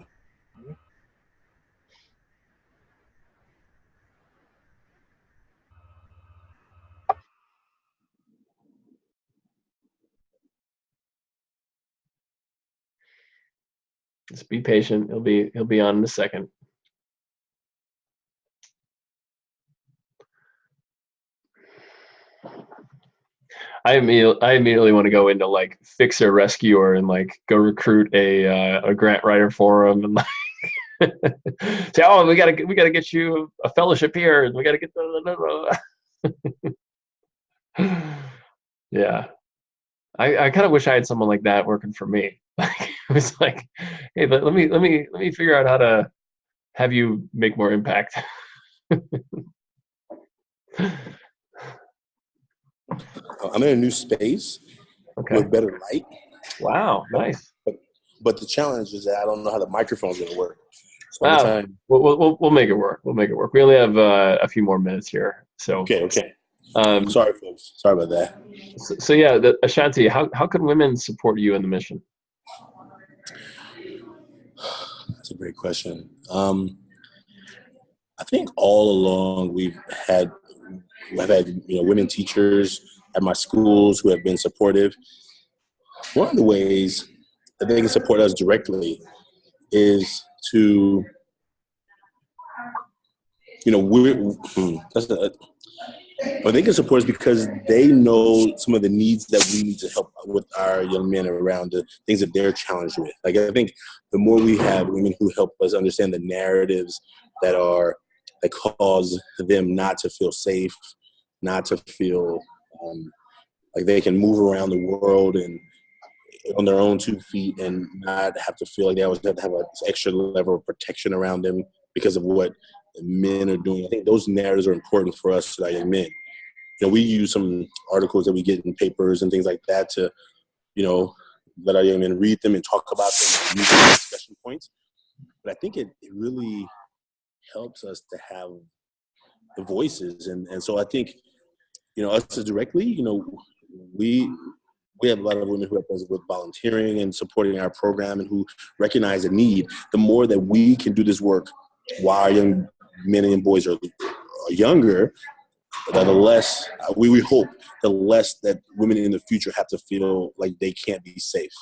Just be patient. He'll be on in a second. I immediately want to go into like fixer rescuer and like go recruit a grant writer for him and like say, oh, we gotta get you a fellowship here, and we gotta get the yeah. I kind of wish I had someone like that working for me. Like it was like, hey, let me figure out how to have you make more impact.
I'm in a new space
Okay.
with better light,
Wow. Nice.
but the challenge is that I don't know how the microphone's going to work. So I'm
Wow.
trying.
We'll make it work. We'll make it work. We only have a few more minutes here. So,
Okay.
um,
Sorry, folks. Sorry about that.
so yeah, Ashanti, how can women support you in the mission?
That's a great question. I think all along I've had women teachers at my schools who have been supportive. One of the ways that they can support us directly is to that's but they can support us because they know some of the needs that we need to help with our young men around the things that they're challenged with. Like I think the more we have women who help us understand the narratives that cause them not to feel safe, not to feel like they can move around the world and on their own 2 feet and not have to feel like they always have to have an extra level of protection around them because of what men are doing. I think those narratives are important for us, like young men. We use some articles that we get in papers and things like that to, let our young men read them and talk about them and use them as discussion points. But I think it really helps us to have the voices. And so I think, us directly, we have a lot of women who help us with volunteering and supporting our program and who recognize the need. The more that we can do this work while our young men and boys are younger, the less we hope, the less that women in the future have to feel like they can't be safe.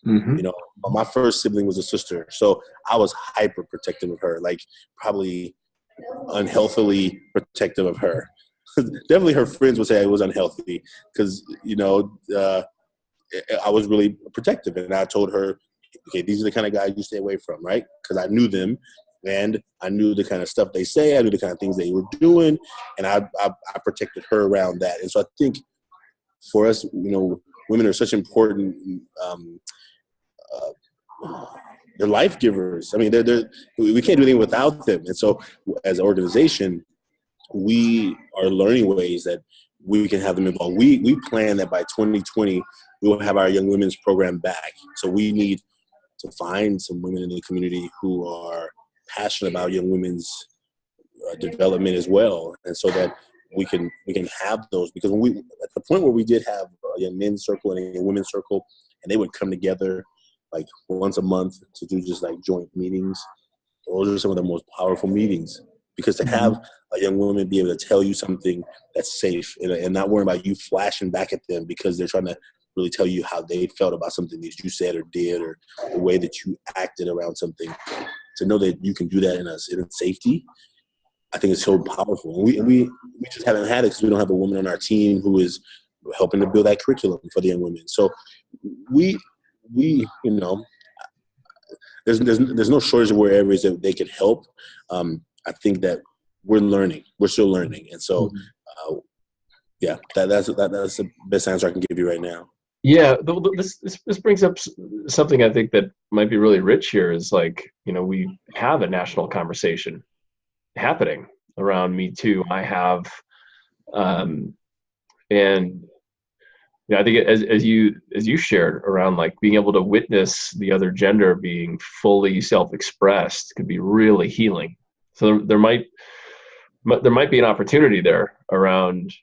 Mm-hmm.
My first sibling was a sister, so I was hyper protective of her, like probably unhealthily protective of her. Definitely her friends would say I was unhealthy because, I was really protective. And I told her, okay, these are the kind of guys you stay away from, right? Because I knew them and I knew the kind of stuff they say. I knew the kind of things they were doing. And I protected her around that. And so I think for us, women are such important, they're life givers. I mean, we can't do anything without them. And so as an organization, we are learning ways that we can have them involved. We plan that by 2020, we will have our young women's program back. So we need to find some women in the community who are passionate about young women's development as well. And so that we can have those, because when we, at the point where we did have a young men's circle and a women's circle, and they would come together like once a month to do just like joint meetings, those are some of the most powerful meetings. Because to have a young woman be able to tell you something that's safe and not worry about you flashing back at them because they're trying to really tell you how they felt about something that you said or did or the way that you acted around something, to know that you can do that in safety, I think it's so powerful. And we just haven't had it because we don't have a woman on our team who is helping to build that curriculum for the young women. So we there's no shortage of where areas that they could help. I think that we're still learning. And so, that's the best answer I can give you right now.
Yeah, this brings up something I think that might be really rich here is like, we have a national conversation happening around Me Too. I have, and I think as you shared around like being able to witness the other gender being fully self-expressed could be really healing. So there might be an opportunity there around,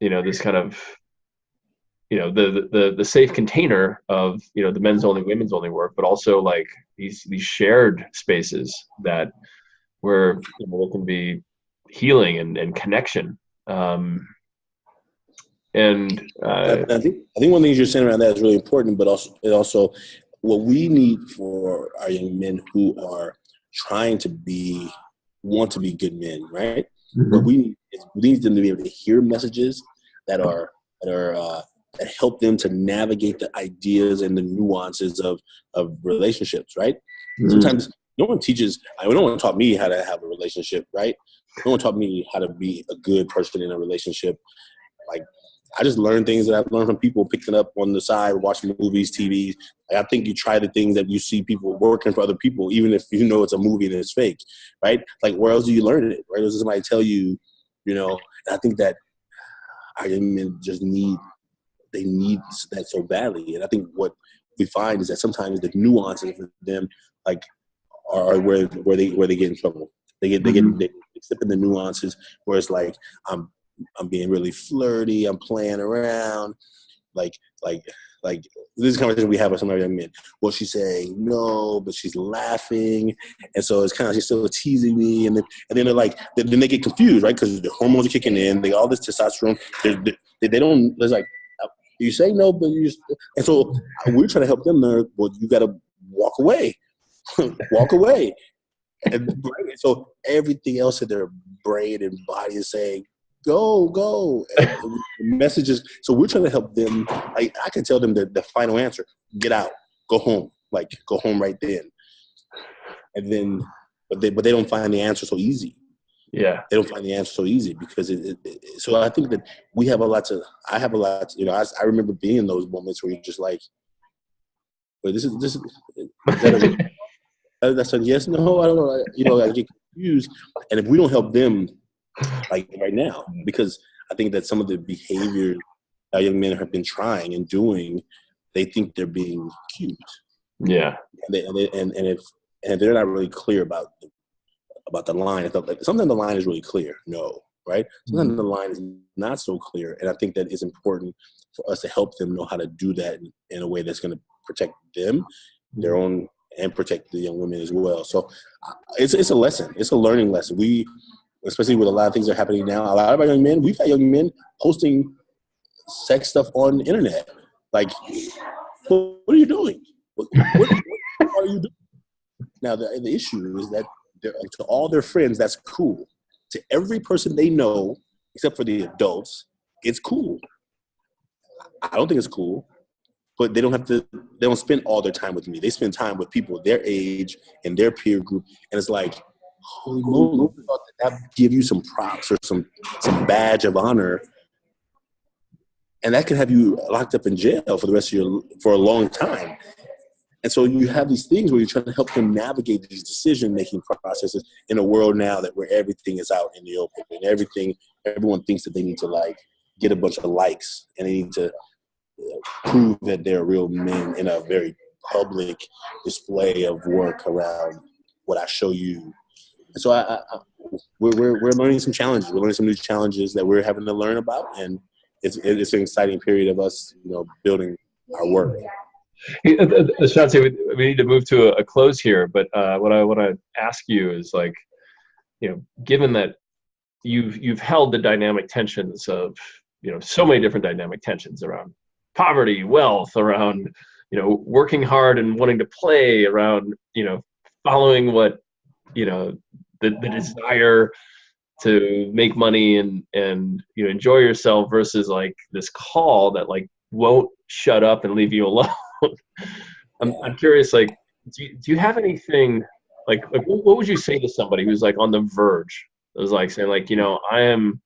this kind of, the safe container of, the men's only, women's only work, but also like these shared spaces that where there can be healing and connection.
I think one thing you're saying around that is really important, but also what we need for our young men who are trying to want to be good men, right?
Mm-hmm.
What we need is them to be able to hear messages that are that help them to navigate the ideas and the nuances of relationships, right? Sometimes no one taught me how to have a relationship, right? No one taught me how to be a good person in a relationship. Like, I just learned things that I've learned from people picking up on the side, watching movies, TV. Like, I think you try the things that you see people working for other people, even if you know it's a movie and it's fake, right? Like, where else do you learn it, right? Does somebody tell you, and I think that our young men just need that so badly. And I think what we find is that sometimes the nuances for them, like, are where they get in trouble. They slip in the nuances where it's like, I'm being really flirty, I'm playing around, like this is a conversation we have with some of our young men. Well, she's saying no, but she's laughing, and so it's kind of, she's still teasing me, and then they're like, then they get confused, right? Because the hormones are kicking in, they all this testosterone, they don't. There's like, you say no, but and so we're trying to help them learn. Well, you got to walk away, walk away, and so everything else in their brain and body is saying, go. And messages. So we're trying to help them. I can tell them the final answer: get out, go home, like go home right then. And then, but they don't find the answer so easy.
Yeah,
they don't find the answer so easy because so I think that I have a lot. I remember being in those moments where you're just like, wait, this is that's a yes, no, I don't know. I get confused, and if we don't help them, like right now, because I think that some of the behaviors our young men have been trying and doing, they think they're being cute.
Yeah,
and if they're not really clear about the line, I thought, like, sometimes the line is really clear, no, right? Sometimes the line is not so clear, and I think that it's important for us to help them know how to do that in a way that's going to protect them, their own, and protect the young women as well. So it's a lesson. It's a learning lesson. Especially with a lot of things that are happening now, a lot of our young men, we've got young men posting sex stuff on the internet. Like, what are you doing? What are you doing? Now, the issue is that to all their friends, that's cool. To every person they know, except for the adults, it's cool. I don't think it's cool, but they don't spend all their time with me. They spend time with people their age and their peer group, and it's like, holy moly, that give you some props or some badge of honor, and that could have you locked up in jail for a long time. And so you have these things where you're trying to help them navigate these decision-making processes in a world now where everything is out in the open and everyone thinks that they need to, like, get a bunch of likes and they need to prove that they're real men in a very public display of work around what I show you. And so we're learning some challenges. We're learning some new challenges that we're having to learn about, and it's an exciting period of us, building our work.
Ashanti, we need to move to a close here, but what I want to ask you is, like, given that you've held the dynamic tensions of, so many different dynamic tensions around poverty, wealth, around, working hard and wanting to play, around, following what, the desire to make money and enjoy yourself versus, like, this call that, like, won't shut up and leave you alone. I'm curious, like, do you have anything, like what would you say to somebody who's, like, on the verge? It was like saying, like, I'm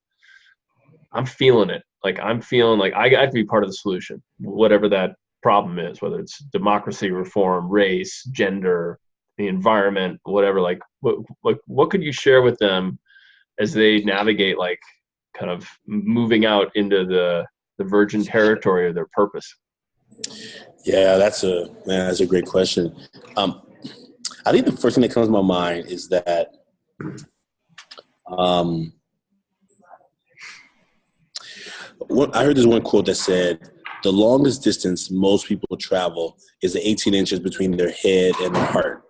feeling it. Like, I'm feeling like I have to be part of the solution, whatever that problem is, whether it's democracy reform, race, gender, the environment, whatever. Like, what could you share with them as they navigate, like, kind of moving out into the virgin territory of their purpose?
Yeah, that's a great question. I think the first thing that comes to my mind is that I heard this one quote that said, the longest distance most people travel is the 18 inches between their head and their heart.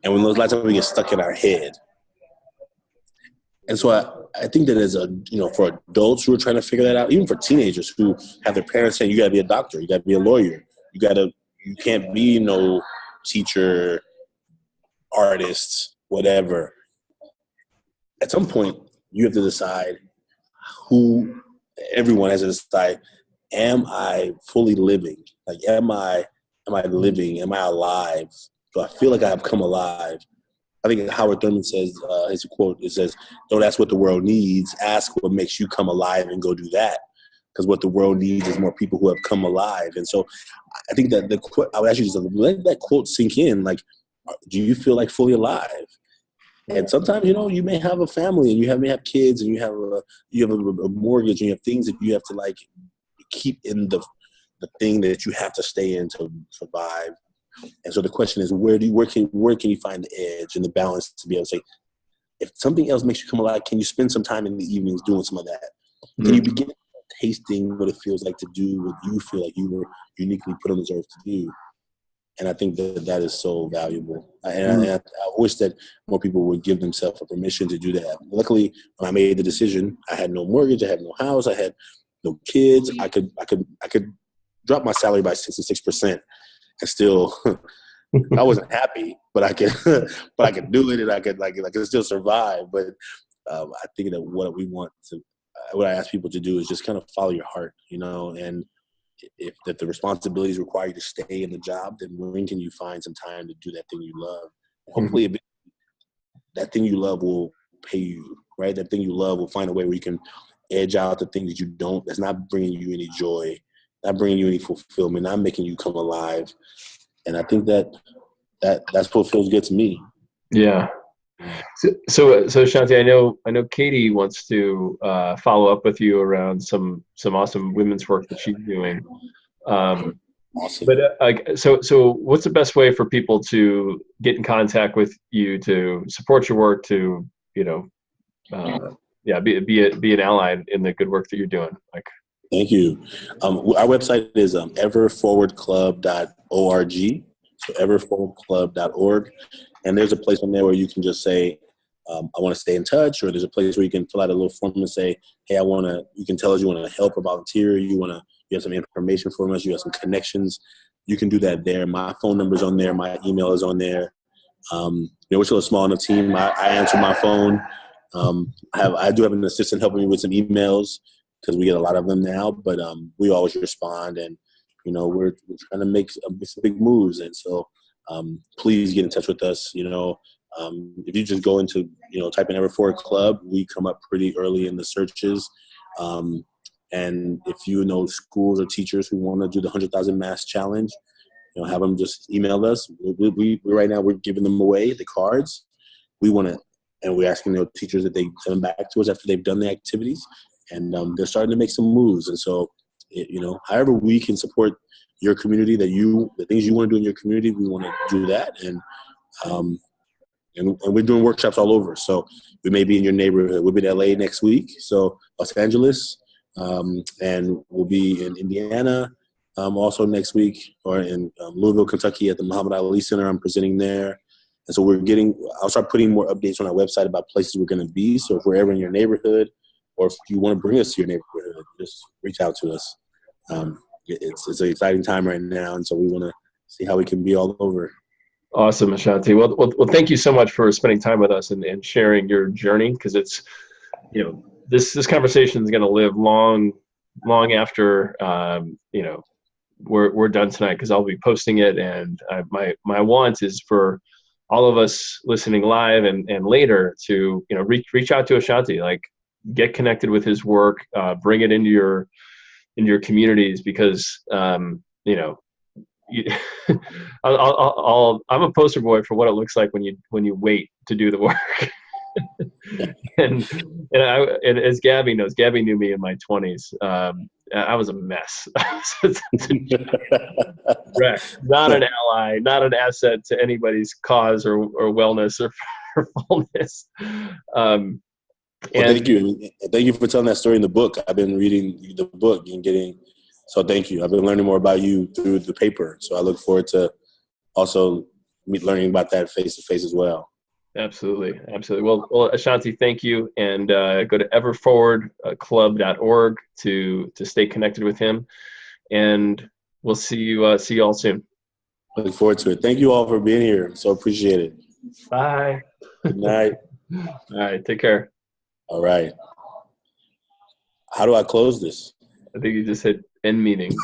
And when those, lots of times we get stuck in our head. And so I think that for adults who are trying to figure that out, even for teenagers who have their parents saying, you got to be a doctor, you got to be a lawyer, you can't be no teacher, artist, whatever. At some point, you have to decide everyone has to decide, am I fully living? Like, am I living? Am I alive? Do I feel like I have come alive? I think Howard Thurman says, his quote, it says, don't ask what the world needs, ask what makes you come alive and go do that. Because what the world needs is more people who have come alive. And so I think that I would actually just let that quote sink in. Like, do you feel like fully alive? And sometimes, you may have a family and may have kids and you have a mortgage and you have things that you have to like keep in the thing that you have to stay in to survive. And so the question is, where can you find the edge and the balance to be able to say, if something else makes you come alive, can you spend some time in the evenings doing some of that? Can you begin tasting what it feels like to do what you feel like you were uniquely put on this earth to do? And I think that is so valuable. And I wish that more people would give themselves a permission to do that. Luckily, when I made the decision, I had no mortgage, I had no house, I had no kids. I could drop my salary by 66% and still I wasn't happy, but I could do it, and I could still survive. But I think that what I ask people to do is just kind of follow your heart, and if the responsibilities require you to stay in the job, then when can you find some time to do that thing you love? Hopefully that thing you love will pay you, right? That thing you love will find a way where you can edge out the thing that you don't, that's not bringing you any joy, not bringing you any fulfillment, not making you come alive. And I think that's what feels good to me.
Yeah. So Ashanti, I know Katie wants to follow up with you around some awesome women's work that she's doing.
Awesome.
But so what's the best way for people to get in contact with you, to support your work, to be an ally in the good work that you're doing? Like,
thank you. Our website is everforwardclub.org. So everforwardclub.org. And there's a place on there where you can just say, I want to stay in touch, or there's a place where you can fill out a little form and say, hey, you can tell us you want to help or volunteer, you have some information for us, you have some connections. You can do that there. My phone number is on there. My email is on there. We're still a small enough team. I answer my phone. I do have an assistant helping me with some emails because we get a lot of them now, but we always respond, and we're trying to make some big moves. And so please get in touch with us. If you just go into, type in Everforward Club, we come up pretty early in the searches. And if you know schools or teachers who want to do the 100,000 mass challenge, have them just email us. We right now, we're giving them away, the cards. And we're asking the teachers that they send them back to us after they've done the activities. And they're starting to make some moves. And so, however we can support your community, the things you want to do in your community, we want to do that. And we're doing workshops all over. So we may be in your neighborhood. We'll be in LA next week, so Los Angeles, and we'll be in Indiana also next week, or in Louisville, Kentucky at the Muhammad Ali Center. I'm presenting there. And so I'll start putting more updates on our website about places we're going to be. So if we're ever in your neighborhood, or if you want to bring us to your neighborhood, just reach out to us. It's an exciting time right now, and so we want to see how we can be all over.
Awesome, Ashanti. Well, thank you so much for spending time with us and sharing your journey, because it's, this conversation is going to live long after, we're done tonight, because I'll be posting it. And my want is for all of us listening live and later to, reach out to Ashanti, like get connected with his work, bring it into your communities, because, I'm a poster boy for what it looks like when you wait to do the work. and as Gabby knows, Gabby knew me in my 20s. I was a mess. Wreck. Not an ally, not an asset to anybody's cause or wellness or fullness.
Thank you. Thank you for telling that story in the book. I've been reading the book and so thank you. I've been learning more about you through the paper. So I look forward to also learning about that face to face as well.
Absolutely. Well, Ashanti, thank you. And go to everforwardclub.org to stay connected with him. And we'll see you all soon.
Looking forward to it. Thank you all for being here. So appreciate it.
Bye.
Good night.
All right. Take care.
All right. How do I close this?
I think you just hit and meaning.